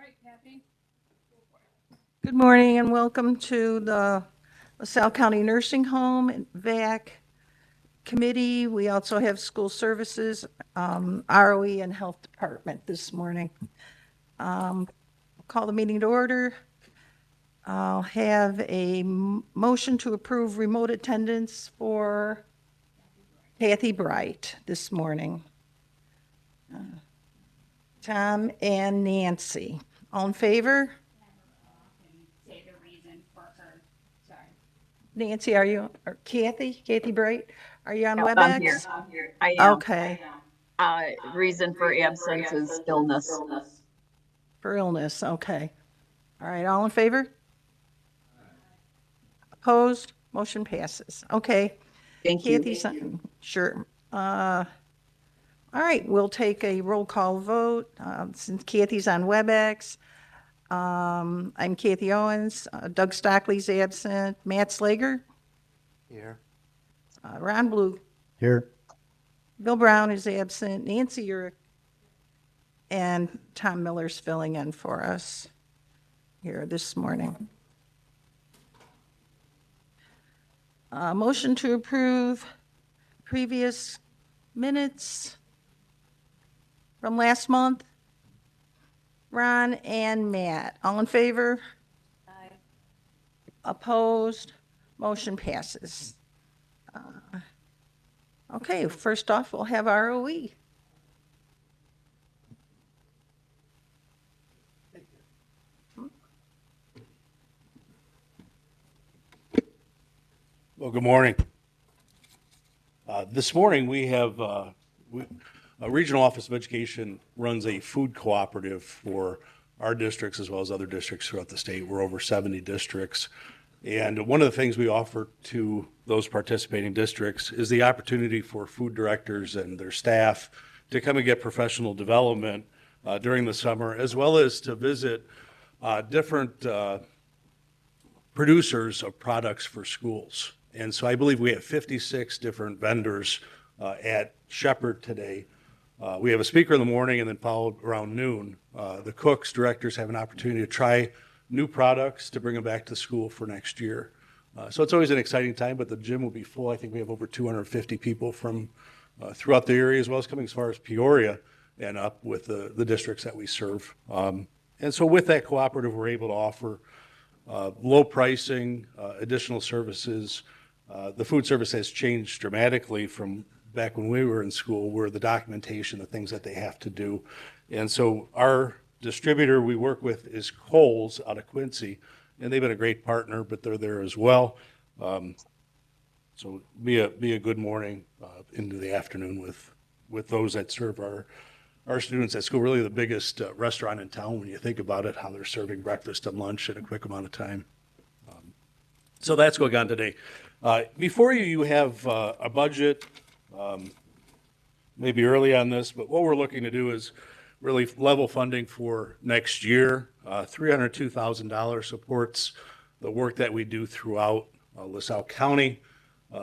right, Kathy. Good morning and welcome to the LaSalle County Nursing Home and VAC Committee. We also have School Services, ROE, and Health Department this morning. Call the meeting to order. I'll have a motion to approve remote attendance for Kathy Bright this morning. Tom and Nancy. All in favor? Say the reason for her, sorry. Nancy, are you, or Kathy Bright, are you on Yep, WebEx? I'm here. I am. Okay, Reason for absence is illness. for illness, okay. All right, all in favor? Opposed? Motion passes. Okay. Thank you. Kathy, sure. All right, we'll take a roll call vote, since Kathy's on WebEx. I'm Kathy Owens, Doug Stockley's absent, Matt Slager, Here. Ron Blue, Here. Bill Brown is absent, Nancy Urick, and Tom Miller's filling in for us here this morning. Motion to approve previous minutes from last month. Ron and Matt, all in favor? Aye. Opposed? Motion passes. Okay, first off, we'll have ROE. Well, good morning. This morning we have, a Regional Office of Education runs a food cooperative for our districts as well as other districts throughout the state. We're over 70 districts. And one of the things we offer to those participating districts is the opportunity for food directors and their staff to come and get professional development during the summer, as well as to visit different producers of products for schools. And so I believe we have 56 different vendors at Shepherd today. We have a speaker in the morning and then followed around noon. The cooks, directors have an opportunity to try new products to bring them back to school for next year. So it's always an exciting time, but the gym will be full. I think we have over 250 people from throughout the area, as well as coming as far as Peoria and up with the districts that we serve. And so with that cooperative, we're able to offer low pricing, additional services. The food service has changed dramatically from back when we were in school, where the documentation, the things that they have to do. And so our distributor we work with is Kohl's out of Quincy, and they've been a great partner, but they're there as well. So be a good morning into the afternoon with those that serve our students at school. Really the biggest restaurant in town when you think about it, how they're serving breakfast and lunch in a quick amount of time. So that's going on today. Before you have a budget, maybe early on this, but what we're looking to do is really level funding for next year. $302,000 supports the work that we do throughout LaSalle County.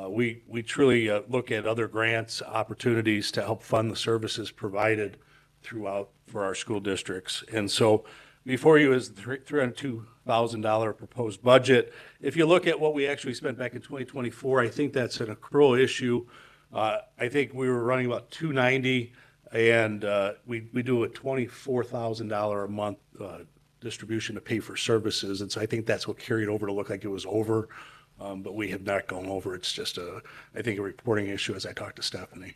We truly look at other grants, opportunities to help fund the services provided throughout for our school districts. And so before you is the $302,000 proposed budget. If you look at what we actually spent back in 2024, I think that's an accrual issue. I think we were running about $290, and we do a $24,000 a month distribution to pay for services. And so I think that's what carried over to look like it was over, but we have not gone over. It's just I think a reporting issue as I talked to Stephanie.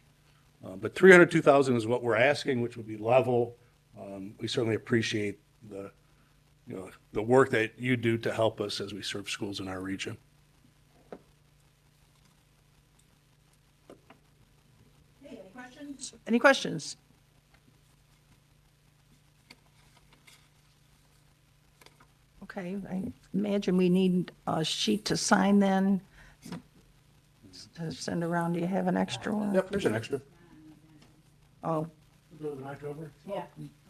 But $302,000 is what we're asking, which would be level. We certainly appreciate the work that you do to help us as we serve schools in our region. Hey, any questions? Any questions? Okay, I imagine we need a sheet to sign then, to send around. Do you have an extra one? Yep, there's an extra. Oh, Yeah.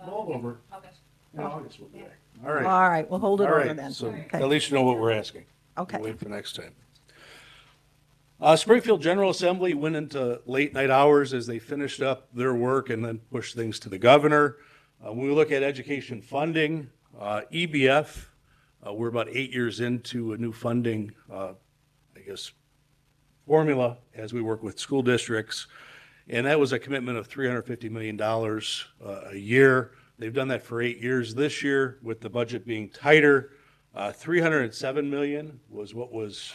Roll over. August. In August we'll be back. All right. all right, we'll hold it All over right, then. so Okay. at least you know what we're asking. Okay. We'll wait for next time. Springfield General Assembly went into late night hours as they finished up their work and then pushed things to the governor. When we look at education funding, EBF, we're about 8 years into a new funding, formula as we work with school districts. And that was a commitment of $350 million a year. They've done that for 8 years. This year, with the budget being tighter, $307 million was what was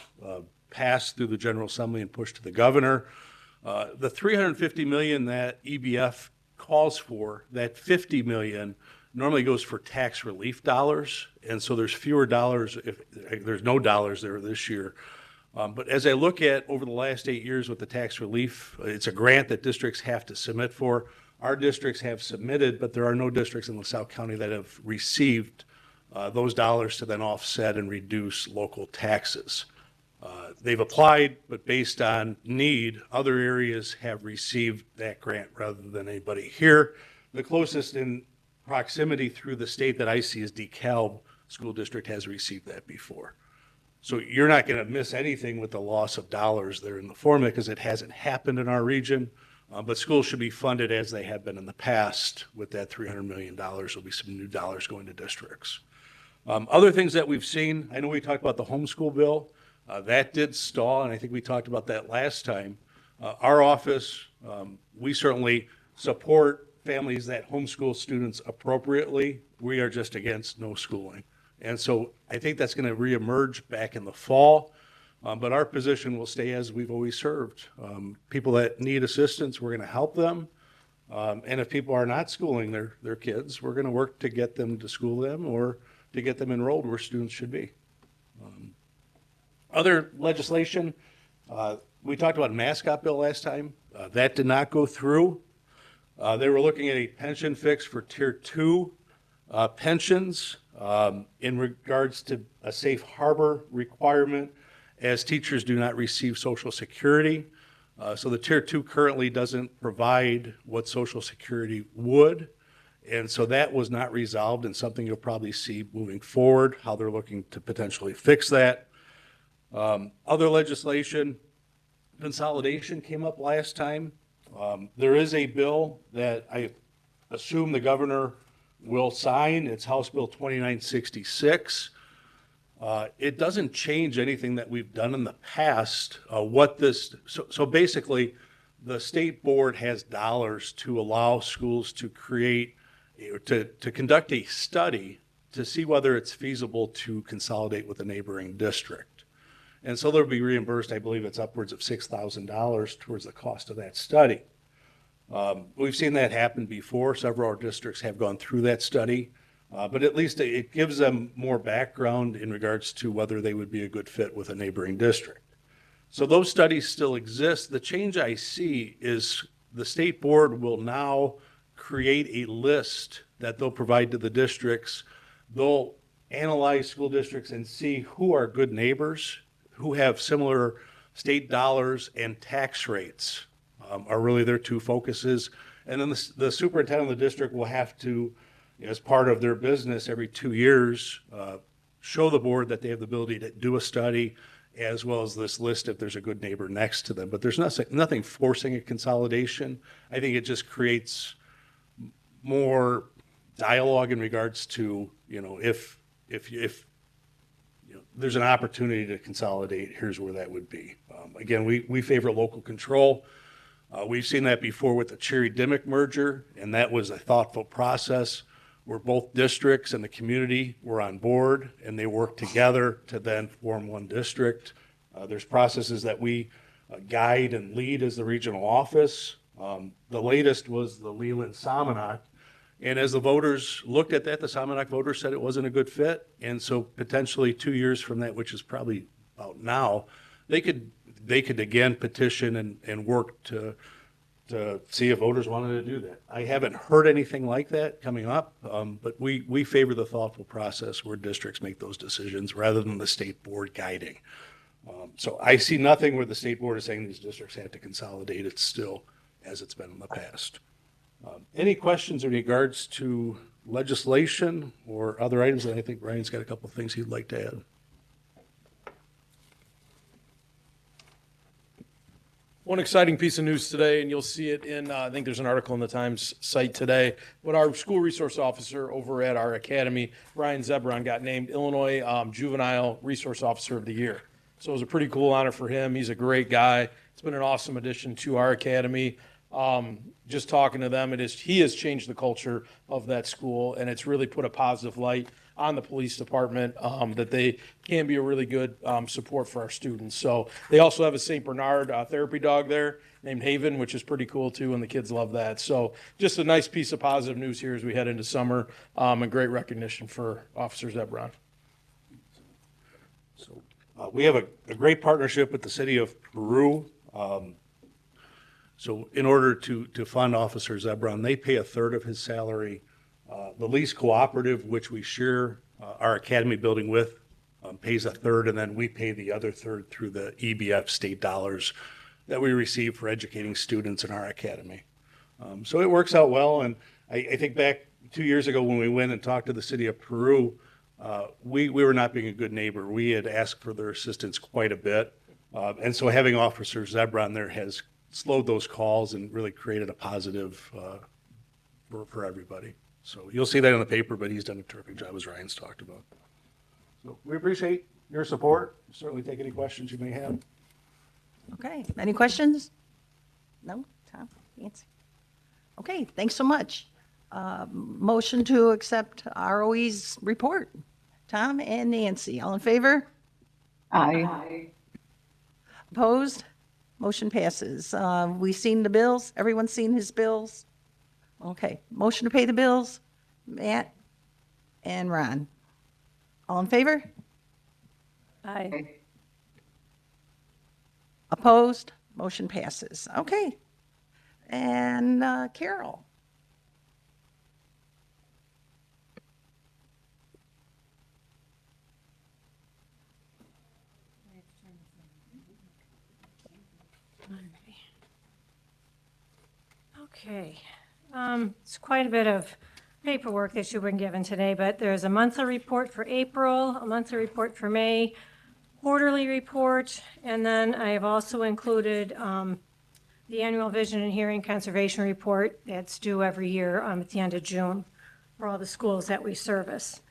passed through the General Assembly and pushed to the governor. The $350 million that EBF calls for, that $50 million normally goes for tax relief dollars. And so there's fewer dollars if there's no dollars there this year. But as I look at over the last 8 years with the tax relief, it's a grant that districts have to submit for. Our districts have submitted, but there are no districts in LaSalle County that have received those dollars to then offset and reduce local taxes. They've applied, but based on need, other areas have received that grant rather than anybody here. The closest in proximity through the state that I see is DeKalb School District has received that before. So you're not going to miss anything with the loss of dollars there in the formula because it hasn't happened in our region. But schools should be funded as they have been in the past. With that $300 million, there'll be some new dollars going to districts. Other things that we've seen, I know we talked about the homeschool bill. That did stall, and I think we talked about that last time. Our office, we certainly support families that homeschool students appropriately. We are just against no schooling. And so I think that's going to reemerge back in the fall. But our position will stay as we've always served. People that need assistance, we're going to help them. And if people are not schooling their kids, we're going to work to get them to school them or to get them enrolled where students should be. Other legislation, we talked about a mascot bill last time. That did not go through. They were looking at a pension fix for Tier 2 pensions in regards to a safe harbor requirement, as teachers do not receive Social Security. So the Tier 2 currently doesn't provide what Social Security would. And so that was not resolved, and something you'll probably see moving forward, how they're looking to potentially fix that. Other legislation, consolidation came up last time. There is a bill that I assume the governor will sign. It's House Bill 2966. It doesn't change anything that we've done in the past. So basically, the state board has dollars to allow schools to create, to conduct a study to see whether it's feasible to consolidate with a neighboring district. And so they'll be reimbursed, I believe it's upwards of $6,000 towards the cost of that study. We've seen that happen before. Several of our districts have gone through that study, but at least it gives them more background in regards to whether they would be a good fit with a neighboring district. So those studies still exist. The change I see is the state board will now create a list that they'll provide to the districts. They'll analyze school districts and see who are good neighbors, who have similar state dollars and tax rates are really their two focuses. And then the superintendent of the district will have to, as part of their business every 2 years, show the board that they have the ability to do a study, as well as this list if there's a good neighbor next to them. But there's nothing forcing a consolidation. I think it just creates more dialogue in regards to, if there's an opportunity to consolidate, here's where that would be. Again, we favor local control. We've seen that before with the Cherry-Dimmick merger, and that was a thoughtful process where both districts and the community were on board, and they worked together to then form one district. There's processes that we guide and lead as the regional office. The latest was the Leland-Somonauk. And as the voters looked at that, the Somonauk voters said it wasn't a good fit. And so potentially 2 years from that, which is probably about now, they could again petition and work to see if voters wanted to do that. I haven't heard anything like that coming up, but we favor the thoughtful process where districts make those decisions rather than the state board guiding. So I see nothing where the state board is saying these districts have to consolidate. It's still as it's been in the past. Any questions in regards to legislation or other items? And I think Ryan's got a couple of things he'd like to add. One exciting piece of news today, and you'll see it in, I think there's an article in the Times site today, but our school resource officer over at our academy, Ryan Zebron, got named Illinois Juvenile Resource Officer of the Year. So it was a pretty cool honor for him. He's a great guy. It's been an awesome addition to our academy. Just talking to them, he has changed the culture of that school, and it's really put a positive light on the police department, that they can be a really good support for our students. So they also have a St. Bernard therapy dog there named Haven, which is pretty cool too, and the kids love that. So just a nice piece of positive news here as we head into summer, and great recognition for Officer Zebron. So we have a great partnership with the city of Peru. So in order to fund Officer Zebron, they pay a third of his salary. The lease cooperative, which we share our academy building with, pays a third, and then we pay the other third through the EBF state dollars that we receive for educating students in our academy. So it works out well, and I think back 2 years ago when we went and talked to the city of Peru, we were not being a good neighbor. We had asked for their assistance quite a bit, and so having Officer Zebron there has slowed those calls and really created a positive for everybody. So you'll see that in the paper, but he's done a terrific job, as Ryan's talked about. So we appreciate your support. Certainly take any questions you may have. Okay, any questions? No? Tom? Nancy? Okay, thanks so much. Motion to accept ROE's report. Tom and Nancy, all in favor? Aye. Opposed? Motion passes. We seen the bills? Everyone's seen his bills? Okay, motion to pay the bills, Matt and Ron. All in favor? Aye. Opposed? Motion passes. Okay. And Carol. Okay. It's quite a bit of paperwork that you've been given today, but there's a monthly report for April, a monthly report for May, quarterly report, and then I have also included the annual vision and hearing conservation report that's due every year at the end of June for all the schools that we service.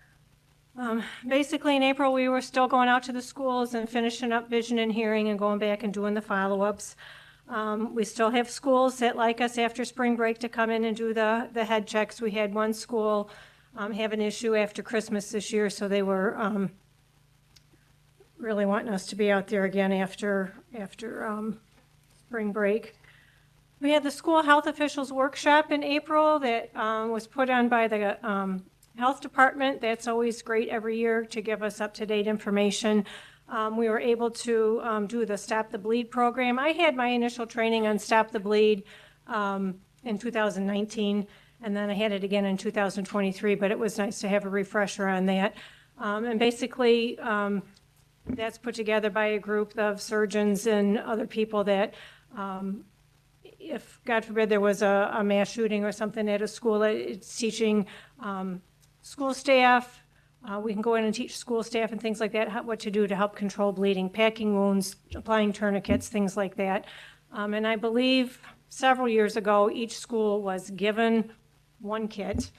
Basically, in April, we were still going out to the schools and finishing up vision and hearing and going back and doing the follow-ups. We still have schools that like us after spring break to come in and do the head checks. We had one school have an issue after Christmas this year, so they were really wanting us to be out there again after spring break. We had the school health officials workshop in April that was put on by the health department. That's always great every year to give us up-to-date information. We were able to do the Stop the Bleed program. I had my initial training on Stop the Bleed in 2019, and then I had it again in 2023, but it was nice to have a refresher on that. And basically, that's put together by a group of surgeons and other people that if, God forbid, there was a mass shooting or something at a school, it's teaching school staff. We can go in and teach school staff and things like that what to do to help control bleeding, packing wounds, applying tourniquets, things like that. And I believe several years ago, each school was given one kit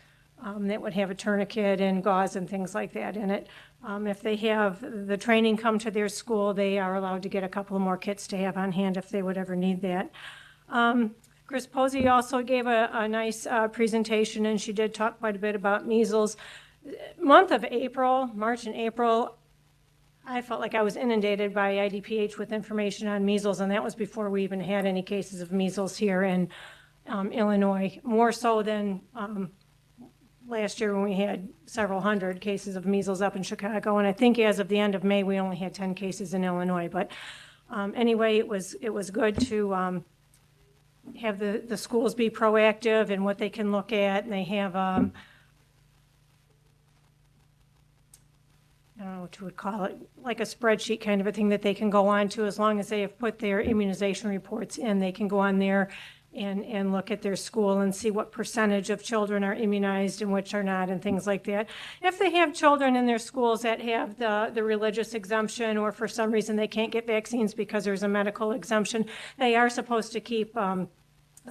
that would have a tourniquet and gauze and things like that in it. If they have the training come to their school, they are allowed to get a couple more kits to have on hand if they would ever need that. Chris Posey also gave a nice presentation, and she did talk quite a bit about measles. Month of April, March and April, I felt like I was inundated by IDPH with information on measles, and that was before we even had any cases of measles here in Illinois, more so than last year when we had several hundred cases of measles up in Chicago. And I think as of the end of May, we only had 10 cases in Illinois. But anyway, it was good to have the schools be proactive and what they can look at, and they have I don't know what you would call it, like a spreadsheet kind of a thing that they can go on to. As long as they have put their immunization reports in, they can go on there and look at their school and see what percentage of children are immunized and which are not and things like that. If they have children in their schools that have the religious exemption, or for some reason they can't get vaccines because there's a medical exemption, they are supposed to keep a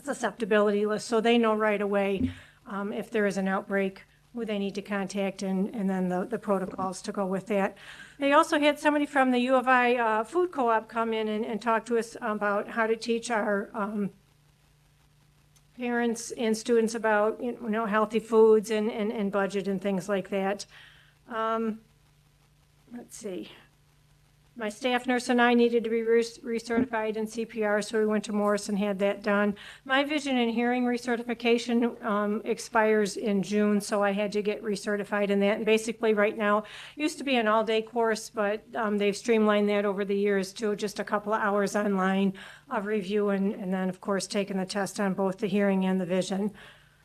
susceptibility list, so they know right away if there is an outbreak, who they need to contact, and then the protocols to go with that. They also had somebody from the U of I food co-op come in and talk to us about how to teach our parents and students about, healthy foods and budget and things like that. Let's see. My staff nurse and I needed to be recertified in CPR, so we went to Morris and had that done. My vision and hearing recertification expires in June, so I had to get recertified in that. And basically right now, it used to be an all-day course, but they've streamlined that over the years to just a couple of hours online of review, and then, of course, taking the test on both the hearing and the vision.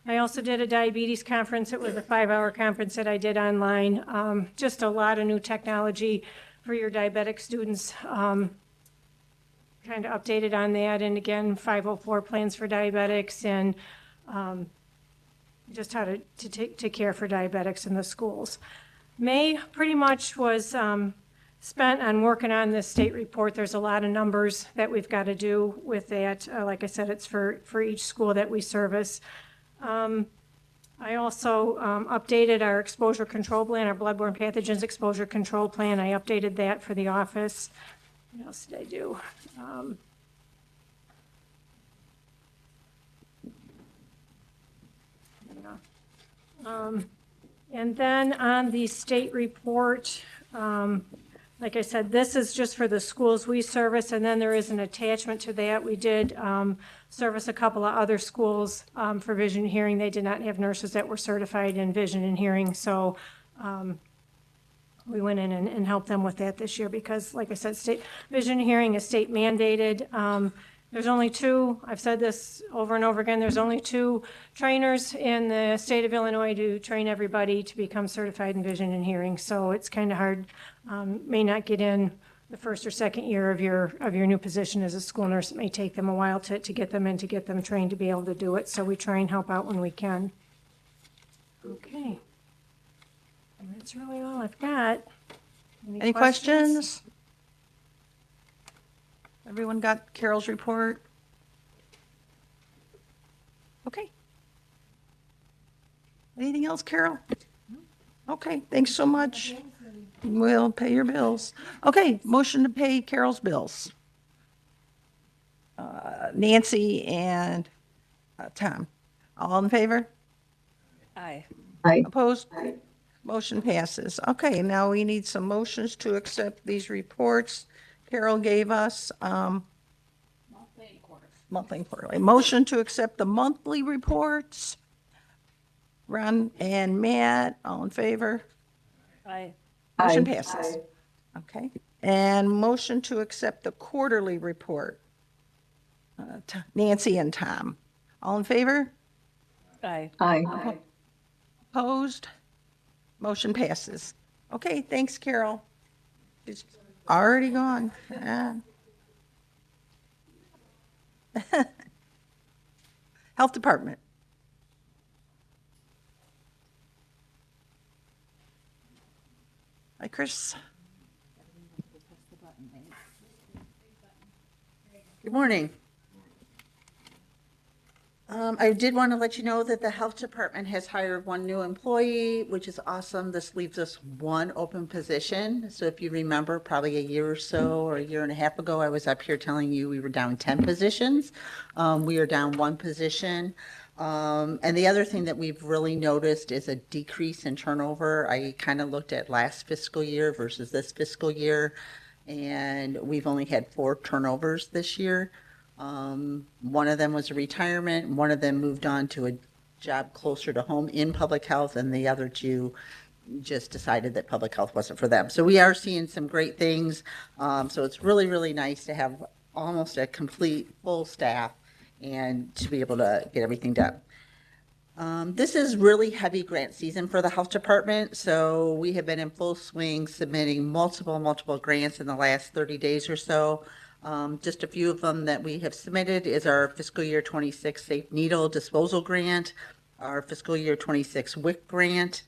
I also did a diabetes conference. It was a 5-hour conference that I did online. Just a lot of new technology for your diabetic students, kind of updated on that. And again, 504 plans for diabetics, and just how to care for diabetics in the schools. May pretty much was spent on working on this state report. There's a lot of numbers that we've got to do with that. Like I said, it's for each school that we service. I also updated our exposure control plan, our bloodborne pathogens exposure control plan. I updated that for the office. What else did I do? And then on the state report, like I said, this is just for the schools we service, and then there is an attachment to that. We did service a couple of other schools for vision and hearing. They did not have nurses that were certified in vision and hearing, so we went in and helped them with that this year because, like I said, state vision and hearing is state mandated. There's only 2, I've said this over and over again, there's only 2 trainers in the state of Illinois to train everybody to become certified in vision and hearing, so it's kind of hard. May not get in the first or second year of your new position as a school nurse. It may take them a while to get them in, to get them trained to be able to do it, so we try and help out when we can. Okay. And that's really all I've got. Any questions? Everyone got Carol's report? Okay. Anything else, Carol? Okay, thanks so much. We'll pay your bills. Okay, motion to pay Carol's bills. Nancy and Tom. All in favor? Aye. Opposed? Motion passes. Okay, now we need some motions to accept these reports Carol gave us. Monthly and quarterly. Motion to accept the monthly reports. Ron and Matt, all in favor? Aye. Motion passes. Okay. And motion to accept the quarterly report. Nancy and Tom, all in favor? Aye. Opposed? Motion passes. Okay, thanks, Carol. It's already gone. Health Department. Hi, Chris. Good morning. I did want to let you know that the health department has hired 1 new employee, which is awesome. This leaves us 1 open position. So if you remember, probably a year or so, or a year and a half ago, I was up here telling you we were down 10 positions. We are down 1 position. And the other thing that we've really noticed is a decrease in turnover. I kind of looked at last fiscal year versus this fiscal year, and we've only had 4 turnovers this year. One of them was a retirement, and one of them moved on to a job closer to home in public health, and the other 2 just decided that public health wasn't for them. So we are seeing some great things. So it's really, really nice to have almost a complete full staff and to be able to get everything done. This is really heavy grant season for the health department, so we have been in full swing submitting multiple grants in the last 30 days or so. Just a few of them that we have submitted is our fiscal year 26 Safe Needle Disposal Grant, our fiscal year 26 WIC grant.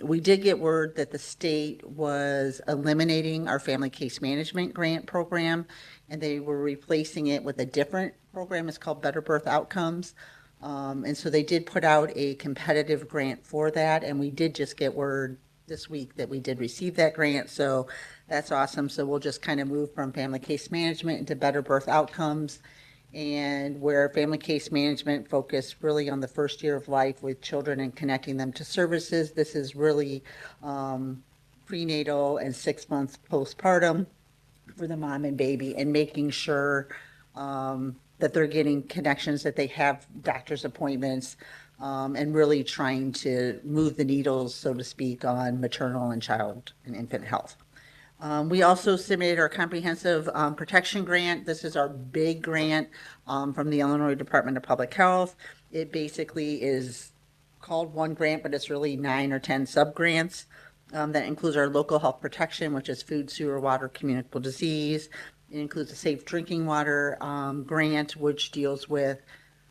We did get word that the state was eliminating our family case management grant program, and they were replacing it with a different program. It's called Better Birth Outcomes. And so they did put out a competitive grant for that, and we did just get word this week that we did receive that grant, so that's awesome. So we'll just kind of move from family case management into Better Birth Outcomes, and where family case management focused really on the first year of life with children and connecting them to services. This is really prenatal and 6 months postpartum for the mom and baby, and making sure that they're getting connections, that they have doctor's appointments, and really trying to move the needles, so to speak, on maternal and child and infant health. We also submitted our comprehensive protection grant. This is our big grant from the Illinois Department of Public Health. It basically is called one grant, but it's really 9 or 10 sub-grants. That includes our local health protection, which is food, sewer, water, communicable disease. It includes a safe drinking water grant, which deals with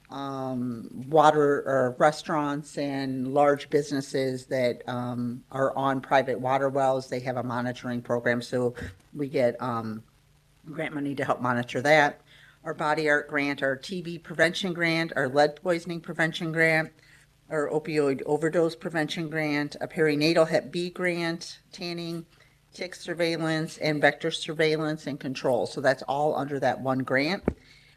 water or restaurants and large businesses that are on private water wells. They have a monitoring program, so we get grant money to help monitor that. Our body art grant, our TB prevention grant, our lead poisoning prevention grant, our opioid overdose prevention grant, a perinatal Hep B grant, tanning, tick surveillance, and vector surveillance and control. So that's all under that one grant.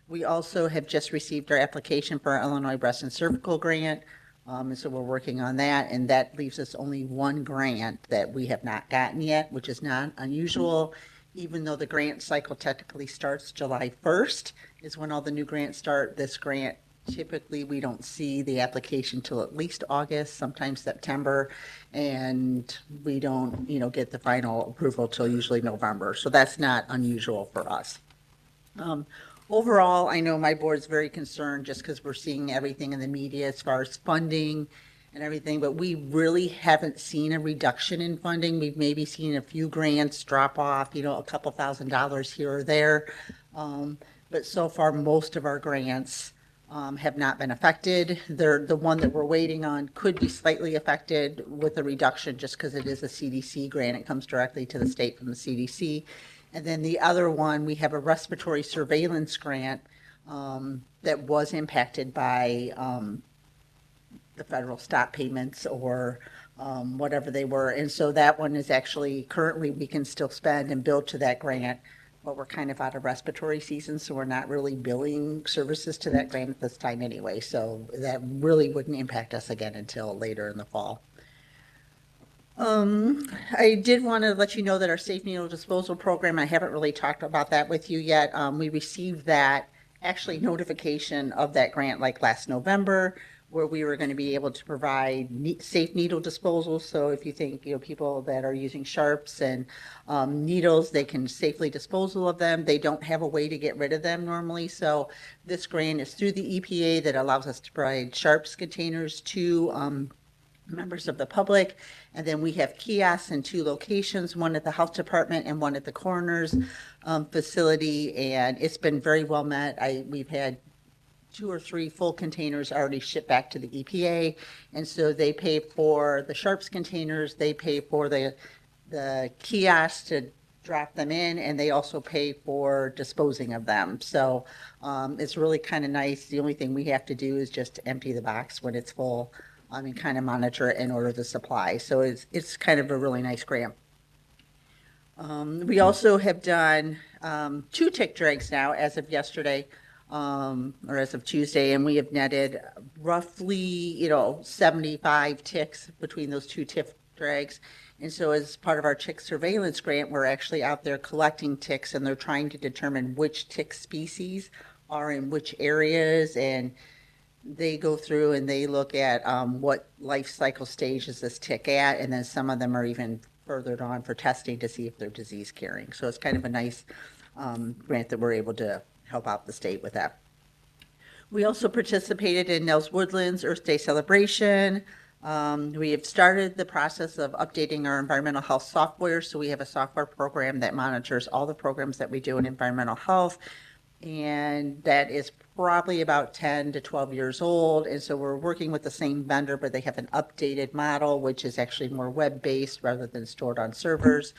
We also have just received our application for our Illinois Breast and Cervical Grant, and so we're working on that, and that leaves us only one grant that we have not gotten yet, which is not unusual, even though the grant cycle technically starts July 1st is when all the new grants start. This grant, typically we don't see the application till at least August, sometimes September, and we don't, get the final approval till usually November, so that's not unusual for us. Overall, I know my board's very concerned just because we're seeing everything in the media as far as funding and everything, but we really haven't seen a reduction in funding. We've maybe seen a few grants drop off, a couple $1,000s here or there. But so far, most of our grants have not been affected. The one that we're waiting on could be slightly affected with a reduction just because it is a CDC grant. It comes directly to the state from the CDC. And then the other one, we have a respiratory surveillance grant that was impacted by the federal stop payments or whatever they were. And so that one is actually, currently we can still spend and bill to that grant, but we're kind of out of respiratory season, so we're not really billing services to that grant at this time anyway. So that really wouldn't impact us again until later in the fall. I did want to let you know that our safe needle disposal program, I haven't really talked about that with you yet. We received that actually notification of that grant like last November, where we were going to be able to provide safe needle disposal. So if you think, people that are using sharps and needles, they can safely disposal of them. They don't have a way to get rid of them normally. So this grant is through the EPA that allows us to provide sharps containers to members of the public. And then we have kiosks in 2 locations, one at the health department and one at the coroner's facility. And it's been very well met. We've had 2 or 3 full containers already shipped back to the EPA. And so they pay for the sharps containers, they pay for the kiosks to drop them in, and they also pay for disposing of them. So it's really kind of nice. The only thing we have to do is just empty the box when it's full. And kind of monitor it and order the supply. So it's kind of a really nice grant. We also have done 2 tick drags now as of yesterday, or as of Tuesday, and we have netted roughly, 75 ticks between those 2 tick drags. And so as part of our tick surveillance grant, we're actually out there collecting ticks, and they're trying to determine which tick species are in which areas, and they go through and they look at what life cycle stage is this tick at, and then some of them are even furthered on for testing to see if they're disease carrying. So it's kind of a nice grant that we're able to help out the state with that. We also participated in Nels Woodlands Earth Day celebration. We have started the process of updating our environmental health software. So we have a software program that monitors all the programs that we do in environmental health. And that is probably about 10 to 12 years old. And so we're working with the same vendor, but they have an updated model, which is actually more web-based rather than stored on servers.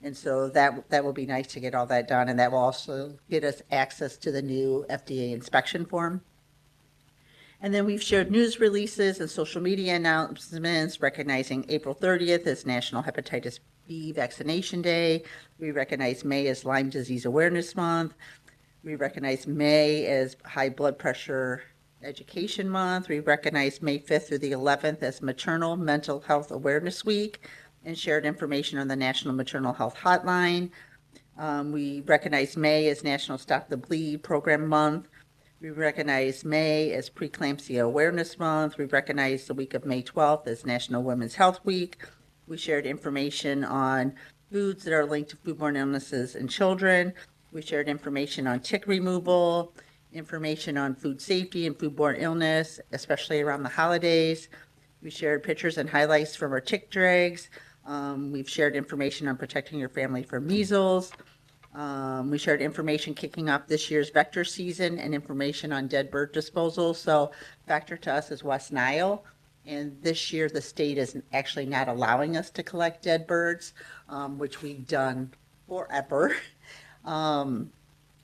And so that will be nice to get all that done. And that will also get us access to the new FDA inspection form. And then we've shared news releases and social media announcements recognizing April 30th as National Hepatitis B Vaccination Day. We recognize May as Lyme Disease Awareness Month. We recognize May as High Blood Pressure Education Month. We recognize May 5th through the 11th as Maternal Mental Health Awareness Week and shared information on the National Maternal Health Hotline. We recognize May as National Stop the Bleed Program Month. We recognize May as Preeclampsia Awareness Month. We recognize the week of May 12th as National Women's Health Week. We shared information on foods that are linked to foodborne illnesses in children. We shared information on tick removal, information on food safety and foodborne illness, especially around the holidays. We shared pictures and highlights from our tick drags. We've shared information on protecting your family from measles. We shared information kicking off this year's vector season and information on dead bird disposal. So vector to us is West Nile. And this year the state is actually not allowing us to collect dead birds, which we've done forever.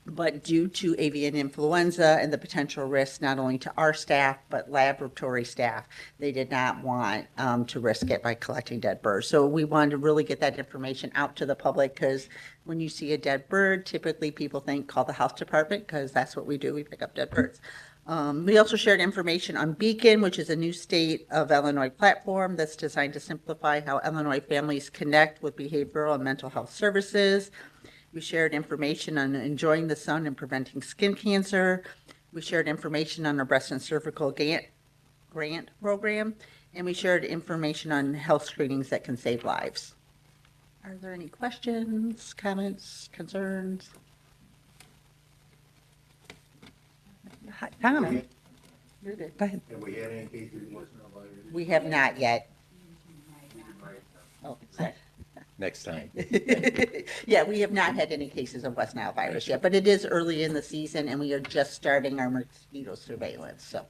But due to avian influenza and the potential risk not only to our staff, but laboratory staff, they did not want to risk it by collecting dead birds. So we wanted to really get that information out to the public because when you see a dead bird, typically people think call the health department because that's what we do. We pick up dead birds. We also shared information on Beacon, which is a new state of Illinois platform that's designed to simplify how Illinois families connect with behavioral and mental health services. We shared information on enjoying the sun and preventing skin cancer. We shared information on our breast and cervical grant program. And we shared information on health screenings that can save lives. Are there any questions, comments, concerns? Hi, Tom, You're good. go ahead. Have we had any cases in West Nile virus? We have not yet. Oh, sorry. Next time. Yeah, we have not had any cases of West Nile virus yet, but it is early in the season and we are just starting our mosquito surveillance, so.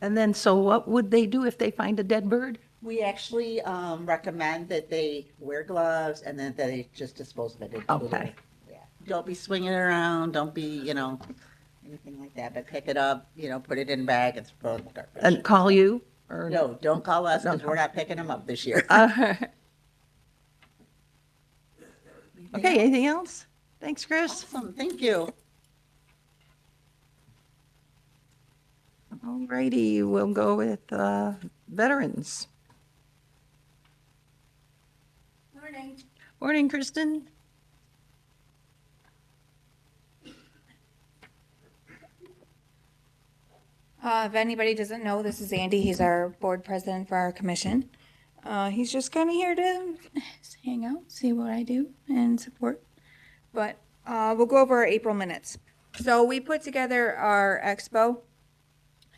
And then, so what would they do if they find a dead bird? We actually recommend that they wear gloves and then they just dispose of it. Okay. Yeah. Don't be swinging it around, don't be, anything like that, but pick it up, put it in a bag and throw it in the garbage. And call you? Or No, don't call us because Don't we're not picking them up this year. Okay, anything else? Thanks, Chris. Awesome, thank you. All righty, we'll go with veterans. Morning. Morning, Kristen. If anybody doesn't know, this is Andy. He's our board president for our commission. He's just kind of here to hang out, see what I do, and support. But we'll go over our April minutes. So we put together our expo.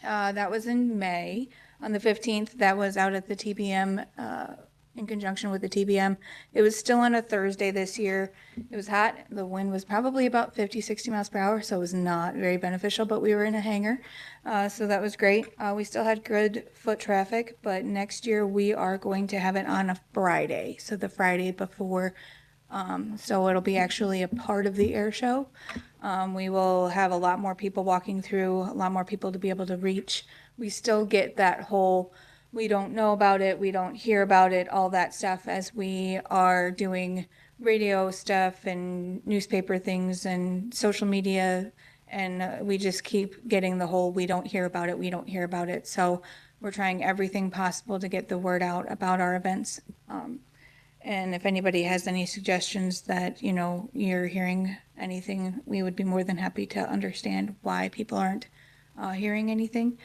That was in May. On the 15th, that was out at the TBM in conjunction with the TBM. It was still on a Thursday this year. It was hot. The wind was probably about 50, 60 miles per hour, so it was not very beneficial, but we were in a hangar, so that was great. We still had good foot traffic, but next year we are going to have it on a Friday, so the Friday before, so it'll be actually a part of the air show. We will have a lot more people walking through, a lot more people to be able to reach. We still get that whole we don't know about it, we don't hear about it, all that stuff as we are doing radio stuff and newspaper things and social media, and we just keep getting the whole we don't hear about it, we don't hear about it. So we're trying everything possible to get the word out about our events. And if anybody has any suggestions that, you're hearing anything, we would be more than happy to understand why people aren't hearing anything.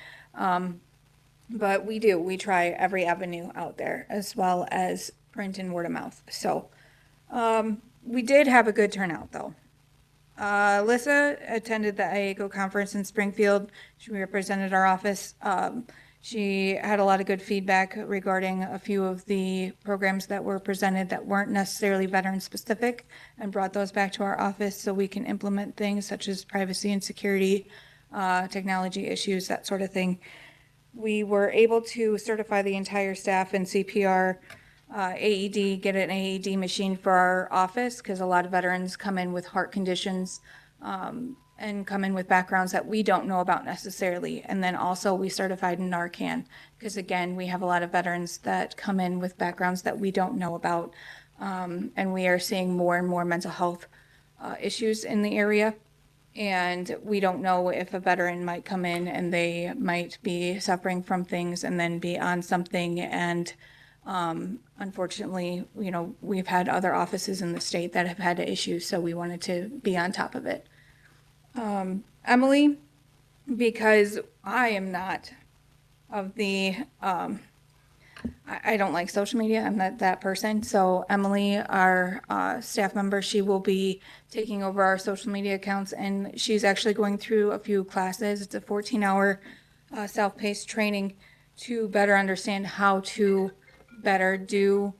But we try every avenue out there, as well as print and word of mouth. So we did have a good turnout, though. Alyssa attended the IACO conference in Springfield. She represented our office. She had a lot of good feedback regarding a few of the programs that were presented that weren't necessarily veteran specific, and brought those back to our office so we can implement things such as privacy and security, technology issues, that sort of thing. We were able to certify the entire staff in CPR, AED, get an AED machine for our office, because a lot of veterans come in with heart conditions, and come in with backgrounds that we don't know about necessarily. And then also we certified in Narcan, because again, we have a lot of veterans that come in with backgrounds that we don't know about. And we are seeing more and more mental health issues in the area. And we don't know if a veteran might come in and they might be suffering from things and then be on something. And unfortunately, you know, we've had other offices in the state that have had issues, so we wanted to be on top of it. Emily, because I am not of the, I don't like social media. I'm not that person. So Emily, our staff member, she will be taking over our social media accounts, and she's actually going through a few classes. It's a 14-hour self-paced training to better understand how to better do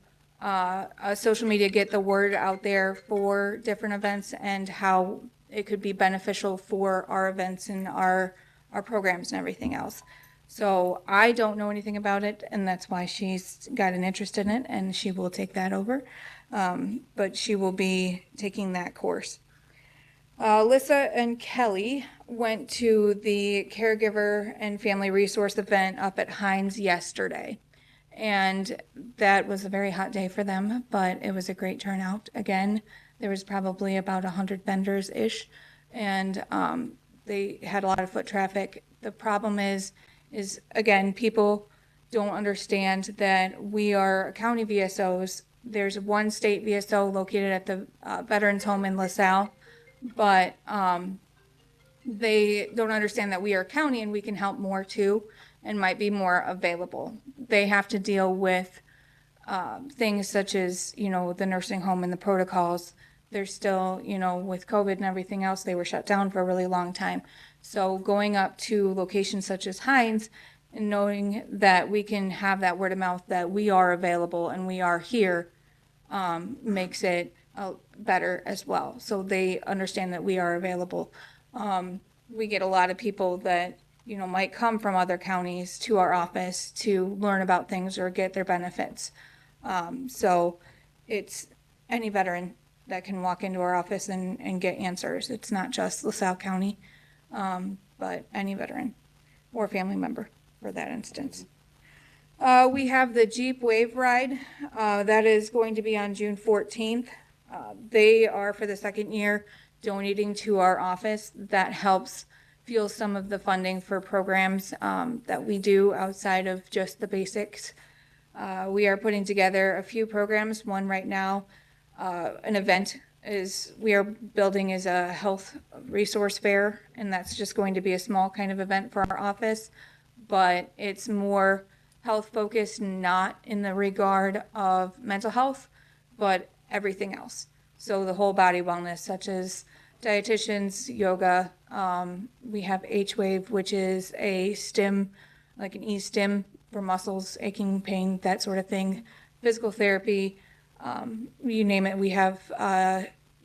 social media, get the word out there for different events, and how it could be beneficial for our events and our programs and everything else. So I don't know anything about it, and that's why she's got an interest in it, and she will take that over. But she will be taking that course. Lissa and Kelly went to the caregiver and family resource event up at Hines yesterday. And that was a very hot day for them, but it was a great turnout. Again, there was probably about 100 vendors-ish, and they had a lot of foot traffic. The problem is again, people don't understand that we are county VSOs. There's one state VSO located at the Veterans Home in LaSalle, but they don't understand that we are county and we can help more too and might be more available. They have to deal with things such as, you know, the nursing home and the protocols. They're still, you know, with COVID and everything else, they were shut down for a really long time. So going up to locations such as Hines and knowing that we can have that word of mouth that we are available and we are here makes it better as well. So they understand that we are available. We get a lot of people that, you know, might come from other counties to our office to learn about things or get their benefits. So it's any veteran that can walk into our office and get answers. It's not just LaSalle County, but any veteran or family member for that instance. We have the Jeep Wave Ride. That is going to be on June 14th. They are, for the second year, donating to our office. That helps fuel some of the funding for programs that we do outside of just the basics. We are putting together a few programs. One right now, an event we are building is a health resource fair, and that's just going to be a small kind of event for our office, but it's more health focused, not in the regard of mental health, but everything else. So the whole body wellness, such as dietitians, yoga. We have H-Wave, which is a stim, like an e-stim for muscles, aching, pain, that sort of thing. Physical therapy, you name it. We have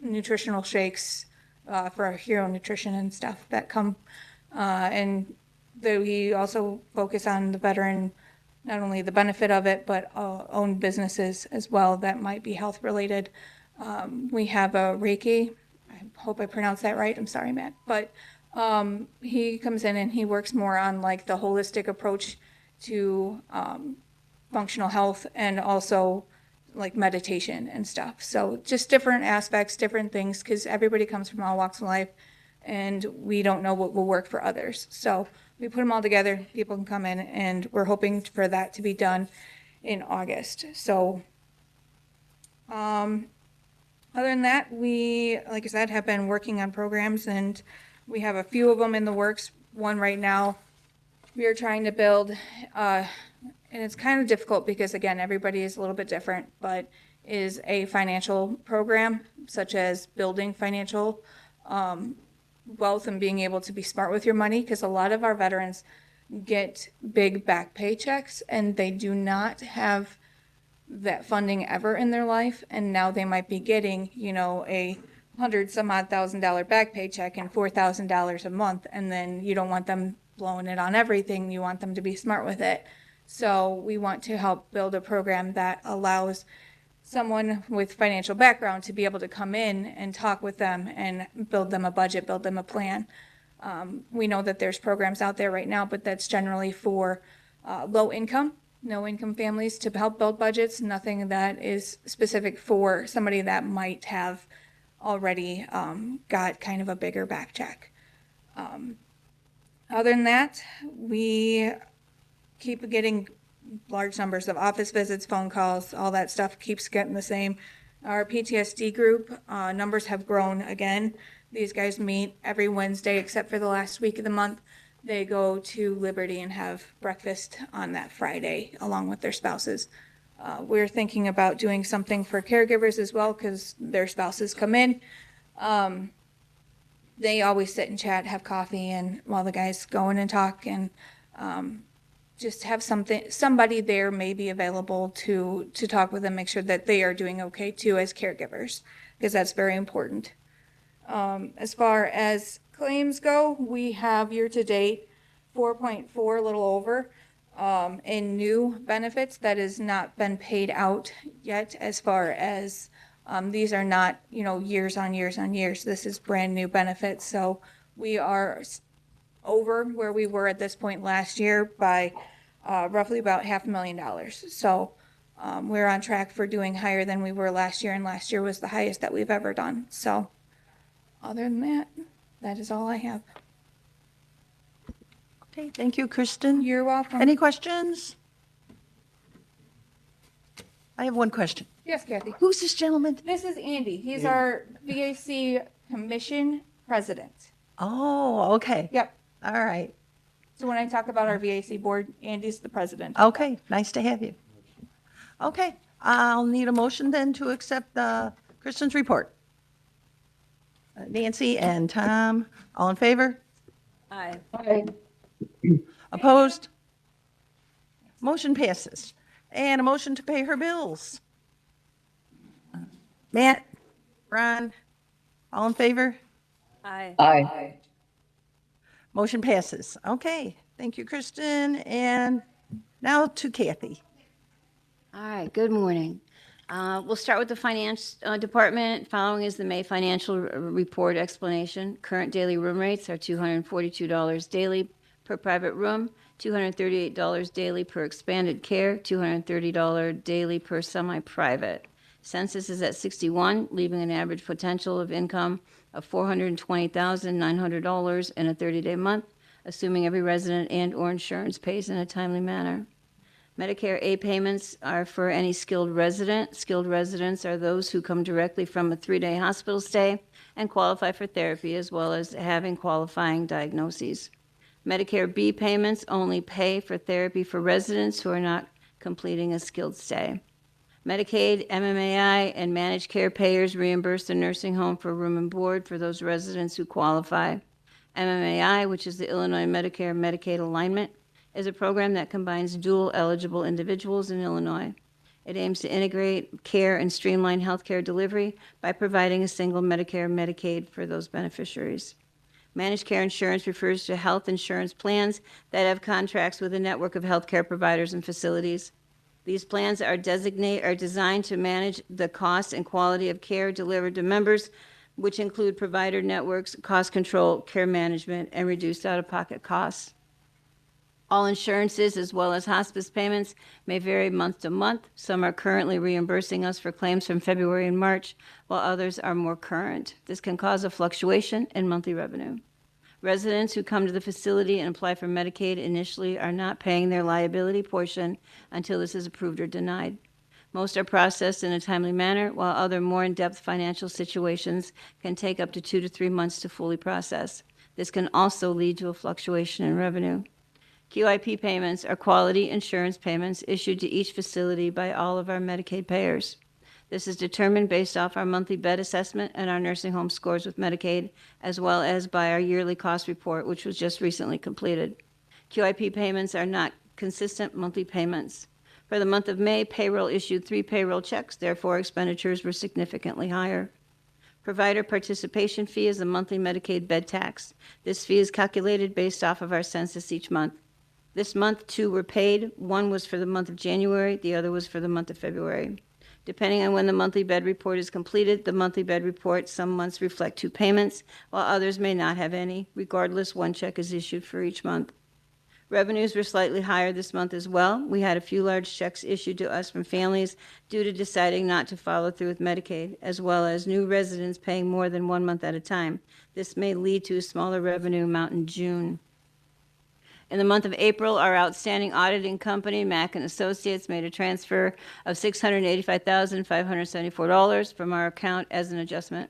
nutritional shakes for our Hero Nutrition and stuff that come. And we also focus on the veteran, not only the benefit of it, but own businesses as well that might be health related. We have a Reiki. I hope I pronounced that right. I'm sorry, Matt. But he comes in and he works more on like the holistic approach to functional health and also like meditation and stuff. So just different aspects, different things, because everybody comes from all walks of life and we don't know what will work for others. So we put them all together. People can come in, and we're hoping for that to be done in August. So other than that, we, like I said, have been working on programs, and we have a few of them in the works. One right now, we are trying to build, and it's kind of difficult because, again, everybody is a little bit different, but is a financial program, such as building financial wealth and being able to be smart with your money, because a lot of our veterans get big back paychecks and they do not have that funding ever in their life. And now they might be getting, a $100,000 back paycheck and $4,000 a month. And then you don't want them blowing it on everything. You want them to be smart with it. So we want to help build a program that allows someone with financial background to be able to come in and talk with them and build them a budget, build them a plan. We know that there's programs out there right now, but that's generally for no income families to help build budgets, nothing that is specific for somebody that might have already got kind of a bigger back check. Other than that, we keep getting large numbers of office visits, phone calls, all that stuff keeps getting the same. Our PTSD group numbers have grown again. These guys meet every Wednesday except for the last week of the month. They go to Liberty and have breakfast on that Friday along with their spouses. We're thinking about doing something for caregivers as well because their spouses come in. They always sit and chat, have coffee, and while the guys go in and talk, and just have somebody there maybe available to talk with them, make sure that they are doing okay too as caregivers, because that's very important. As far as claims go, we have year-to-date 4.4, a little over, in new benefits that has not been paid out yet. As far as these are not, years on years on years. This is brand new benefits. So we are over where we were at this point last year by roughly about $500,000. So we're on track for doing higher than we were last year, and last year was the highest that we've ever done. So other than that, that is all I have. Okay, thank you, Kristen. You're welcome. Any questions? I have one question. Yes, Kathy. Who's this gentleman? This is Andy. He's our VAC commission president. Oh, okay. Yep. All right. So when I talk about our VAC board, Andy's the president. Okay, nice to have you. Okay, I'll need a motion then to accept Kristen's report. Nancy and Tom, all in favor? Aye. Opposed? Motion passes. And a motion to pay her bills. Matt, Ron, all in favor? Aye. Motion passes. Okay, thank you, Kristen. And now to Kathy. All right, good morning. We'll start with the finance department. Following is the May financial report explanation. Current daily room rates are $242 daily per private room, $238 daily per expanded care, $230 daily per semi-private. Census is at 61, leaving an average potential of income of $420,900 in a 30-day month, assuming every resident and/or insurance pays in a timely manner. Medicare A payments are for any skilled resident. Skilled residents are those who come directly from a 3-day hospital stay and qualify for therapy, as well as having qualifying diagnoses. Medicare B payments only pay for therapy for residents who are not completing a skilled stay. Medicaid, MMAI, and managed care payers reimburse the nursing home for room and board for those residents who qualify. MMAI, which is the Illinois Medicare Medicaid Alignment, is a program that combines dual eligible individuals in Illinois. It aims to integrate care and streamline healthcare delivery by providing a single Medicare Medicaid for those beneficiaries. Managed care insurance refers to health insurance plans that have contracts with a network of healthcare providers and facilities. These plans are designed to manage the cost and quality of care delivered to members, which include provider networks, cost control, care management, and reduced out-of-pocket costs. All insurances, as well as hospice payments, may vary month to month. Some are currently reimbursing us for claims from February and March, while others are more current. This can cause a fluctuation in monthly revenue. Residents who come to the facility and apply for Medicaid initially are not paying their liability portion until this is approved or denied. Most are processed in a timely manner, while other more in-depth financial situations can take up to 2 to 3 months to fully process. This can also lead to a fluctuation in revenue. QIP payments are quality insurance payments issued to each facility by all of our Medicaid payers. This is determined based off our monthly bed assessment and our nursing home scores with Medicaid, as well as by our yearly cost report, which was just recently completed. QIP payments are not consistent monthly payments. For the month of May, payroll issued 3 payroll checks, therefore expenditures were significantly higher. Provider participation fee is a monthly Medicaid bed tax. This fee is calculated based off of our census each month. This month, 2 were paid. 1 was for the month of January, the other was for the month of February. Depending on when the monthly bed report is completed, the monthly bed report, some months reflect 2 payments, while others may not have any. Regardless, 1 check is issued for each month. Revenues were slightly higher this month as well. We had a few large checks issued to us from families due to deciding not to follow through with Medicaid, as well as new residents paying more than 1 month at a time. This may lead to a smaller revenue amount in June. In the month of April, our outstanding auditing company, Mack & Associates, made a transfer of $685,574 from our account as an adjustment.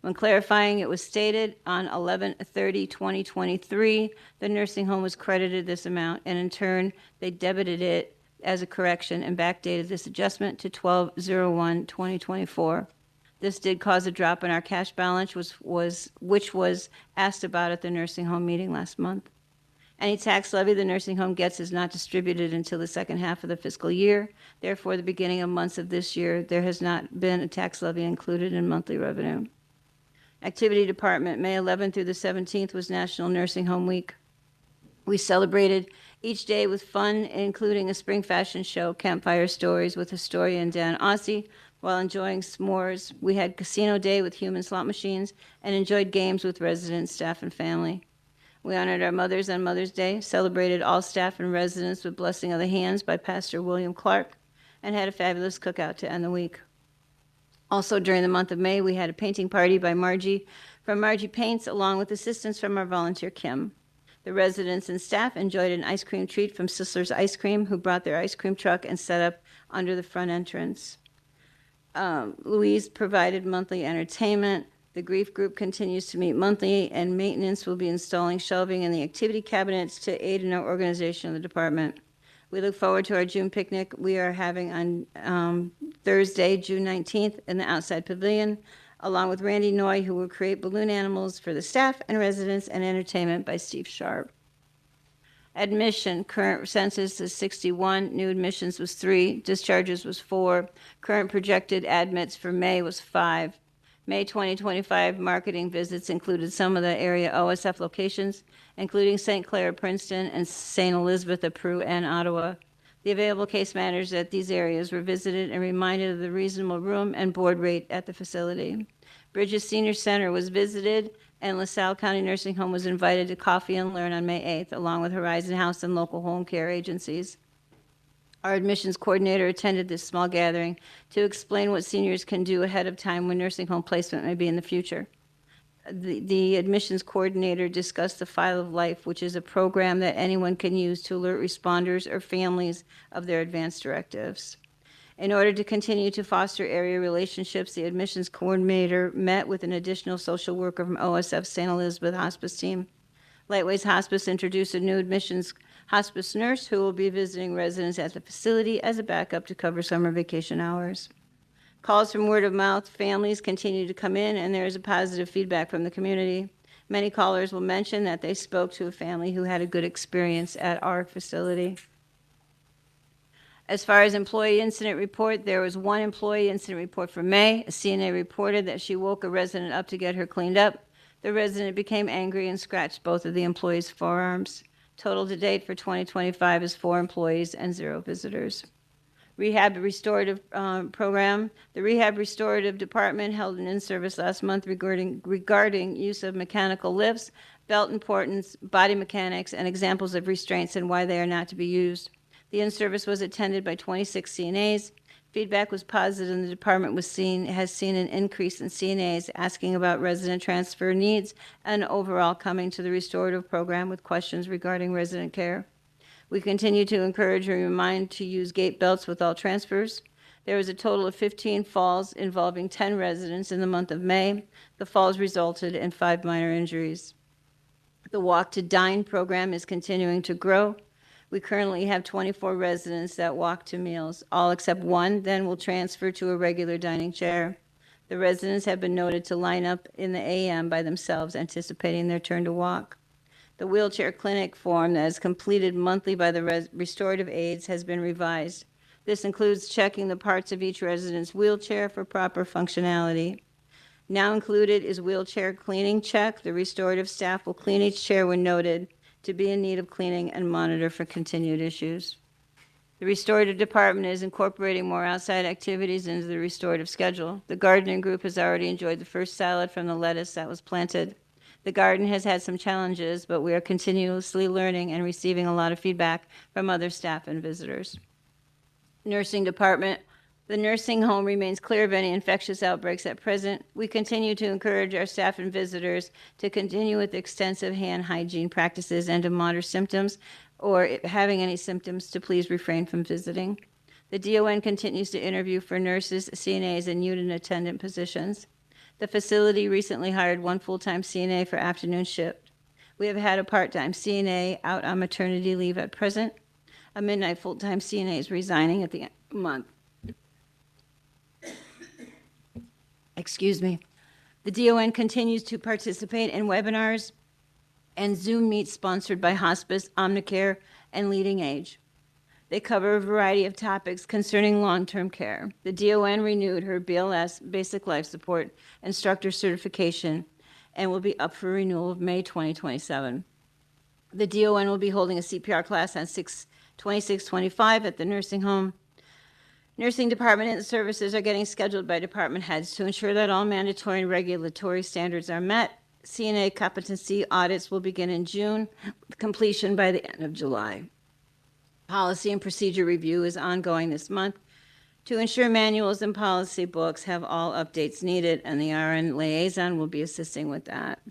When clarifying, it was stated on 11/30/2023, the nursing home was credited this amount, and in turn, they debited it as a correction and backdated this adjustment to 12/01/2024. This did cause a drop in our cash balance, which was asked about at the nursing home meeting last month. Any tax levy the nursing home gets is not distributed until the second half of the fiscal year. Therefore, the beginning of months of this year, there has not been a tax levy included in monthly revenue. Activity Department, May 11th through the 17th was National Nursing Home Week. We celebrated each day with fun, including a spring fashion show, campfire stories with historian Dan Ossie. While enjoying s'mores, we had casino day with human slot machines and enjoyed games with residents, staff, and family. We honored our mothers on Mother's Day, celebrated all staff and residents with blessing of the hands by Pastor William Clark, and had a fabulous cookout to end the week. Also, during the month of May, we had a painting party by Margie from Margie Paints, along with assistance from our volunteer Kim. The residents and staff enjoyed an ice cream treat from Sisler's Ice Cream, who brought their ice cream truck and set up under the front entrance. Louise provided monthly entertainment. The grief group continues to meet monthly, and maintenance will be installing shelving in the activity cabinets to aid in our organization of the department. We look forward to our June picnic we are having on Thursday, June 19th, in the outside pavilion, along with Randy Noy, who will create balloon animals for the staff and residents, and entertainment by Steve Sharp. Admission, current census is 61, new admissions was 3, discharges was 4, current projected admits for May was 5. May 2025 marketing visits included some of the area OSF locations, including St. Clair, Princeton, and St. Elizabeth of Peru and Ottawa. The available case managers at these areas were visited and reminded of the reasonable room and board rate at the facility. Bridges Senior Center was visited, and LaSalle County Nursing Home was invited to Coffee and Learn on May 8th, along with Horizon House and local home care agencies. Our admissions coordinator attended this small gathering to explain what seniors can do ahead of time when nursing home placement may be in the future. The admissions coordinator discussed the File of Life, which is a program that anyone can use to alert responders or families of their advance directives. In order to continue to foster area relationships, the admissions coordinator met with an additional social worker from OSF St. Elizabeth Hospice team. Lightways Hospice introduced a new admissions hospice nurse who will be visiting residents at the facility as a backup to cover summer vacation hours. Calls from word of mouth families continue to come in, and there is a positive feedback from the community. Many callers will mention that they spoke to a family who had a good experience at our facility. As far as employee incident report, there was 1 employee incident report for May. A CNA reported that she woke a resident up to get her cleaned up. The resident became angry and scratched both of the employees' forearms. Total to date for 2025 is 4 employees and 0 visitors. Rehab Restorative Program. The Rehab Restorative Department held an in-service last month regarding use of mechanical lifts, belt importance, body mechanics, and examples of restraints and why they are not to be used. The in-service was attended by 26 CNAs. Feedback was positive, and the department has seen an increase in CNAs asking about resident transfer needs and overall coming to the restorative program with questions regarding resident care. We continue to encourage and remind to use gait belts with all transfers. There was a total of 15 falls involving 10 residents in the month of May. The falls resulted in 5 minor injuries. The Walk to Dine program is continuing to grow. We currently have 24 residents that walk to meals. All except 1 then will transfer to a regular dining chair. The residents have been noted to line up in the AM by themselves, anticipating their turn to walk. The wheelchair clinic form that is completed monthly by the restorative aides has been revised. This includes checking the parts of each resident's wheelchair for proper functionality. Now included is wheelchair cleaning check. The restorative staff will clean each chair when noted to be in need of cleaning and monitor for continued issues. The restorative department is incorporating more outside activities into the restorative schedule. The gardening group has already enjoyed the first salad from the lettuce that was planted. The garden has had some challenges, but we are continuously learning and receiving a lot of feedback from other staff and visitors. Nursing department. The nursing home remains clear of any infectious outbreaks at present. We continue to encourage our staff and visitors to continue with extensive hand hygiene practices and to monitor symptoms or having any symptoms to please refrain from visiting. The DON continues to interview for nurses, CNAs, and unit attendant positions. The facility recently hired one full-time CNA for afternoon shift. We have had a part-time CNA out on maternity leave at present. A midnight full-time CNA is resigning at the end of the month. Excuse me. The DON continues to participate in webinars and Zoom meets sponsored by Hospice, Omnicare, and Leading Age. They cover a variety of topics concerning long-term care. The DON renewed her BLS, Basic Life Support, instructor certification and will be up for renewal of May 2027. The DON will be holding a CPR class on 6/26/25 at the nursing home. Nursing department and services are getting scheduled by department heads to ensure that all mandatory and regulatory standards are met. CNA competency audits will begin in June, with completion by the end of July. Policy and procedure review is ongoing this month to ensure manuals and policy books have all updates needed, and the RN liaison will be assisting with that.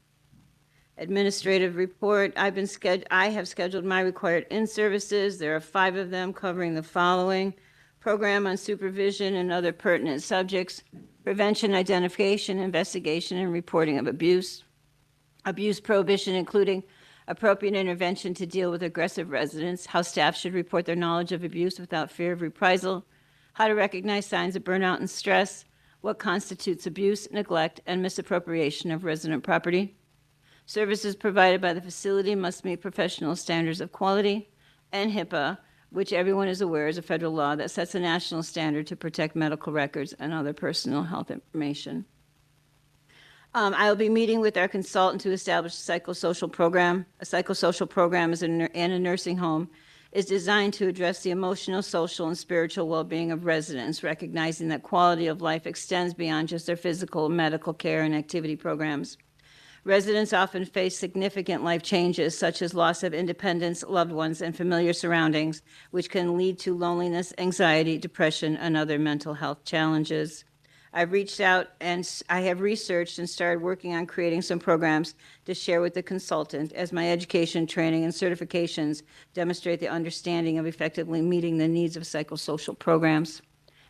Administrative report, I have scheduled my required in-services. There are 5 of them covering the following: program on supervision and other pertinent subjects, prevention, identification, investigation, and reporting of abuse, abuse prohibition, including appropriate intervention to deal with aggressive residents, how staff should report their knowledge of abuse without fear of reprisal, how to recognize signs of burnout and stress, what constitutes abuse, neglect, and misappropriation of resident property. Services provided by the facility must meet professional standards of quality, and HIPAA, which everyone is aware is a federal law that sets a national standard to protect medical records and other personal health information. I will be meeting with our consultant to establish a psychosocial program. A psychosocial program in a nursing home is designed to address the emotional, social, and spiritual well-being of residents, recognizing that quality of life extends beyond just their physical, medical care, and activity programs. Residents often face significant life changes, such as loss of independence, loved ones, and familiar surroundings, which can lead to loneliness, anxiety, depression, and other mental health challenges. I've reached out and I have researched and started working on creating some programs to share with the consultant, as my education, training, and certifications demonstrate the understanding of effectively meeting the needs of psychosocial programs.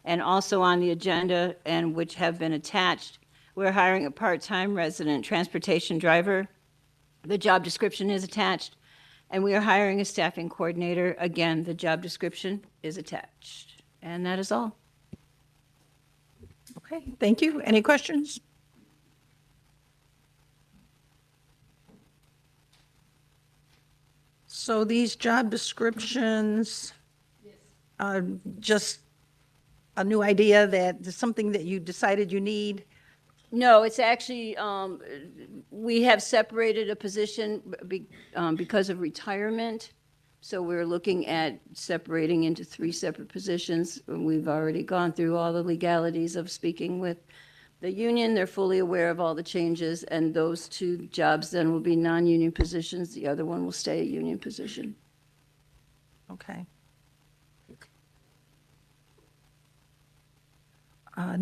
And also on the agenda, and which have been attached, we're hiring a part-time resident transportation driver. The job description is attached. And we are hiring a staffing coordinator. Again, the job description is attached. And that is all. Okay, thank you. Any questions? So these job descriptions are just a new idea that is something that you decided you need? No, it's actually, we have separated a position because of retirement. So we're looking at separating into 3 separate positions. We've already gone through all the legalities of speaking with the union. They're fully aware of all the changes, and those 2 jobs then will be non-union positions. The other one will stay a union position. Okay.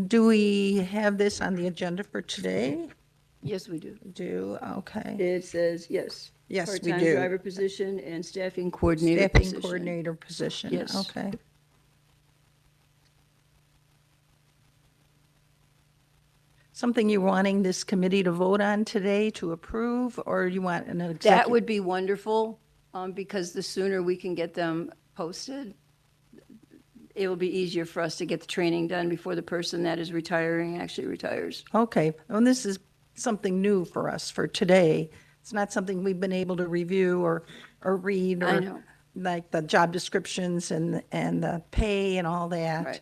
Do we have this on the agenda for today? Yes, we do. Do, okay. It says, yes. Yes, we Part-time do. driver position and staffing coordinator Staffing position. coordinator position. Yes. Okay. Something you're wanting this committee to vote on today to approve, or you want an executive? That would be wonderful, because the sooner we can get them posted, it will be easier for us to get the training done before the person that is retiring actually retires. Okay, and this is something new for us for today, It's not something we've been able to review or read I or know. like the job descriptions and the pay and all that. Right.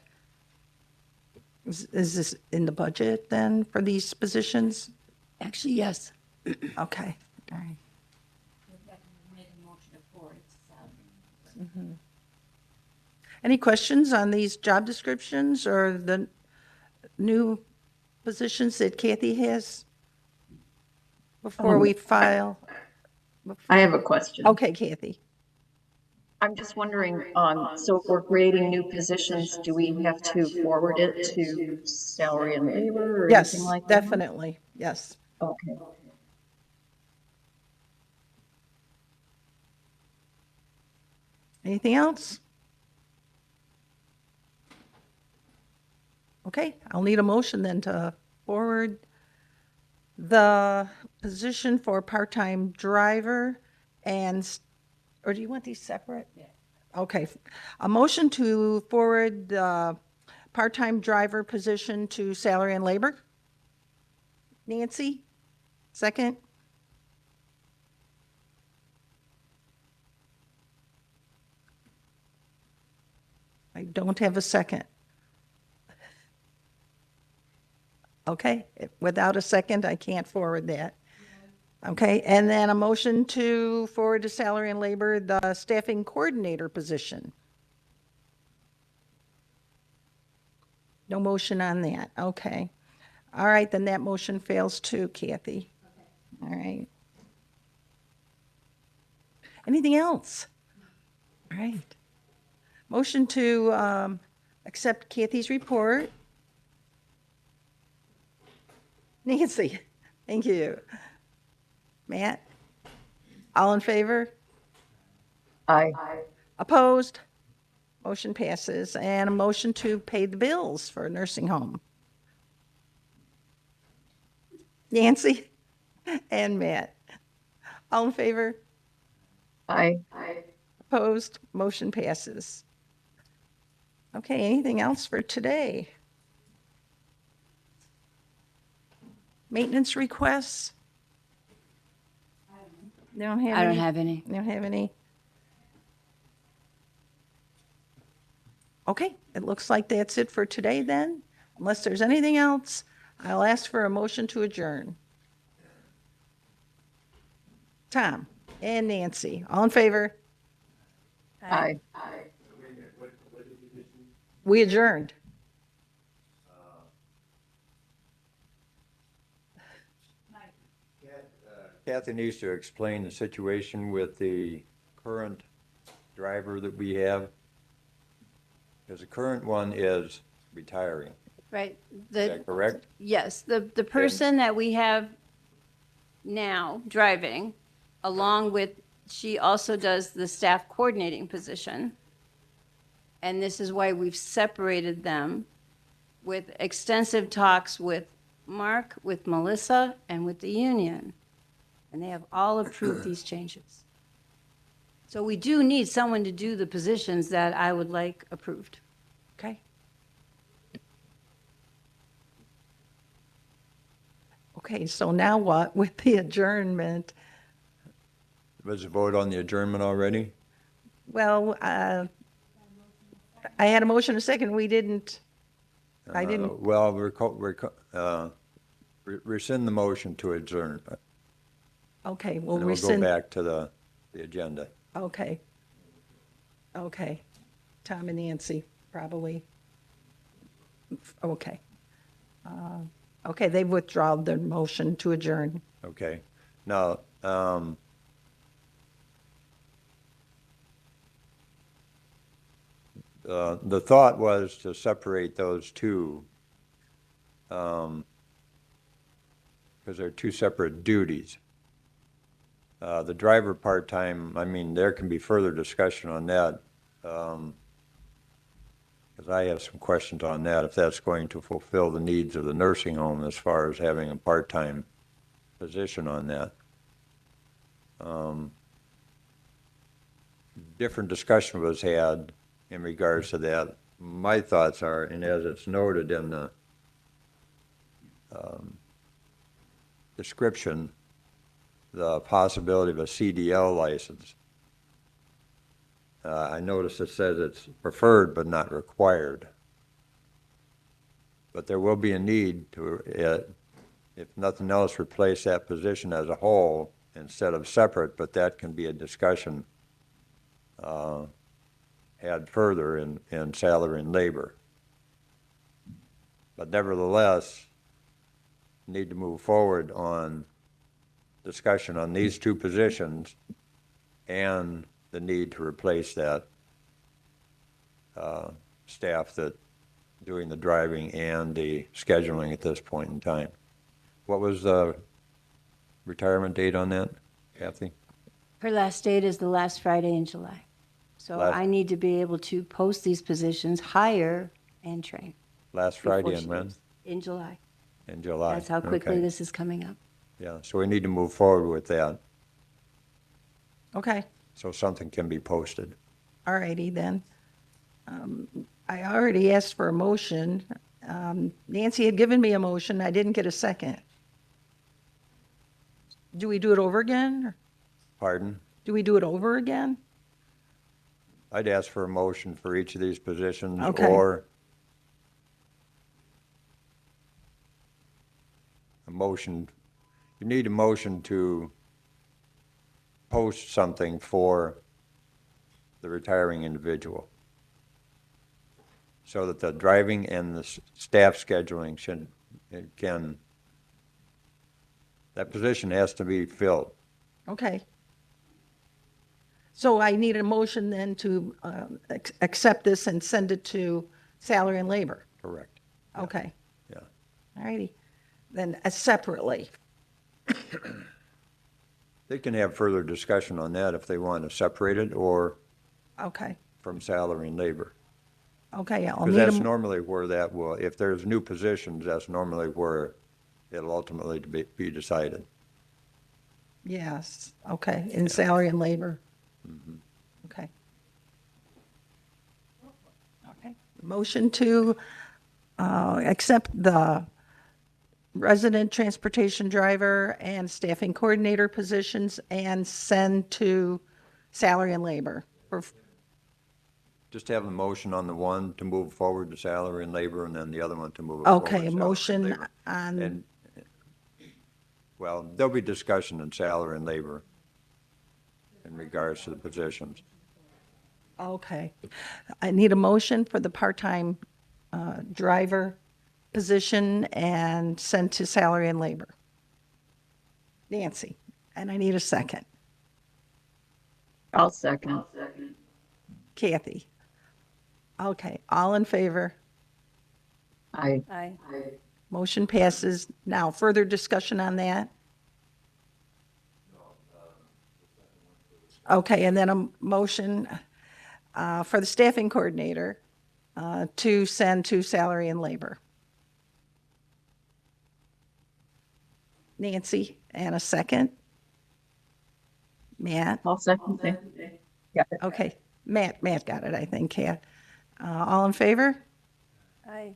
Is this in the budget then for these positions? Actually, yes. Okay, all right. Make a motion to forward it to salary. Any questions on these job descriptions or the new positions that Kathy has before we file? I have a question. Okay, Kathy. I'm just wondering, so if we're creating new positions, do we have to forward it to salary and labor or anything Yes, like that? definitely, yes. Okay. Anything else? Okay, I'll need a motion then to forward the position for part-time driver or do you want these separate? Yeah. Okay, a motion to forward the part-time driver position to salary and labor? Nancy, second? I don't have a second. Okay, without a second, I can't forward that. Okay, and then a motion to forward to salary and labor the staffing coordinator position. No motion on that, okay. All right, then that motion fails too, Kathy. All right. Anything else? All right. Motion to accept Kathy's report. Nancy, thank you. Matt? All in favor? Aye. Opposed? Motion passes. And a motion to pay the bills for a nursing home. Nancy and Matt? All in favor? Aye. Opposed? Motion passes. Okay, anything else for today? Maintenance requests? They don't have I don't any? have any. You don't have any? Okay, it looks like that's it for today then. Unless there's anything else, I'll ask for a motion to adjourn. Tom and Nancy, all in favor? Aye. We adjourned. Kathy needs to explain the situation with the current driver that we have. Because the current one is retiring. Right. Is that correct? Yes, the person that we have now driving, along with, she also does the staff coordinating position. And this is why we've separated them with extensive talks with Mark, with Melissa, and with the union. And they have all approved these changes. So we do need someone to do the positions that I would like approved. Okay. Okay, so now what with the adjournment? Was a vote on the adjournment already? Well, I had a motion a second. We didn't, I didn't, Well, rescind the motion to adjourn. okay, And we'll then we'll go rescind. back to the agenda. Okay. Okay. Tom and Nancy, probably. Okay. Okay, they've withdrawn their motion to adjourn. Okay. Now, the thought was to separate those two, because they're two separate duties. The driver part-time, I mean, there can be further discussion on that, because I have some questions on that, if that's going to fulfill the needs of the nursing home as far as having a part-time position on that. Different discussion was had in regards to that. My thoughts are, and as it's noted in the description, the possibility of a CDL license. I noticed it says it's preferred but not required. But there will be a need to, if nothing else, replace that position as a whole instead of separate, but that can be a discussion had further in salary and labor. But nevertheless, need to move forward on discussion on these two positions and the need to replace that staff that doing the driving and the scheduling at this point in time. What was the retirement date on that, Kathy? Her last date is the last Friday in July. So I need to be able to post these positions, hire, and train. Last before Friday she and when? leaves. In July. In July. That's how quickly Okay. this is coming up. Yeah, so we need to move forward with that, Okay, so something can be posted. all righty then. I already asked for a motion. Nancy had given me a motion. I didn't get a second. Do we do it over again? Pardon? Do we do it over again? I'd ask for a motion for each of these positions, Okay. or a motion, you need a motion to post something for the retiring individual, so that the driving and the staff scheduling that position has to be filled. Okay. So I need a motion then to accept this and send it to salary and labor. Correct. Okay, Yeah. all righty. Then separately. They can have further discussion on that if they want to separate it or Okay, from salary and labor. okay, I'll Because need that's a, normally where that will, if there's new positions, that's normally where it'll ultimately be decided. yes, okay, in salary and labor. Okay. Okay, motion to accept the resident transportation driver and staffing coordinator positions and send to salary and labor. Just have the motion on the one to move forward to salary and labor, and then the other one to move it forward. Okay, to a salary and motion labor. on, And, well, there'll be discussion in salary and labor in regards to the positions. okay. I need a motion for the part-time driver position and send to salary and labor. Nancy, and I need a second. I'll second. Kathy. Okay, all in favor? Aye. Aye. Motion passes. Now, further discussion on that? Okay, and then a motion for the staffing coordinator to send to salary and labor. Nancy, and a second? Matt? I'll second that. Yeah. Okay, Matt got it, I think, Kat. All in favor? Aye.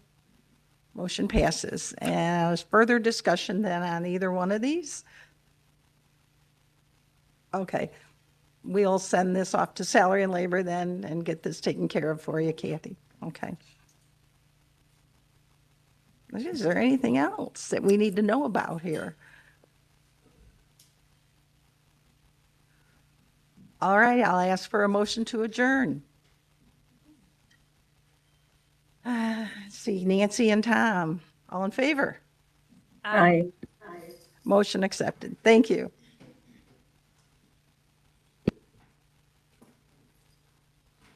Motion passes. And is further discussion then on either one of these? Okay, we'll send this off to salary and labor then and get this taken care of for you, Kathy. Okay. Is there anything else that we need to know about here? All right, I'll ask for a motion to adjourn. Let's see, Nancy and Tom, all in favor? Aye. Motion accepted. Thank you.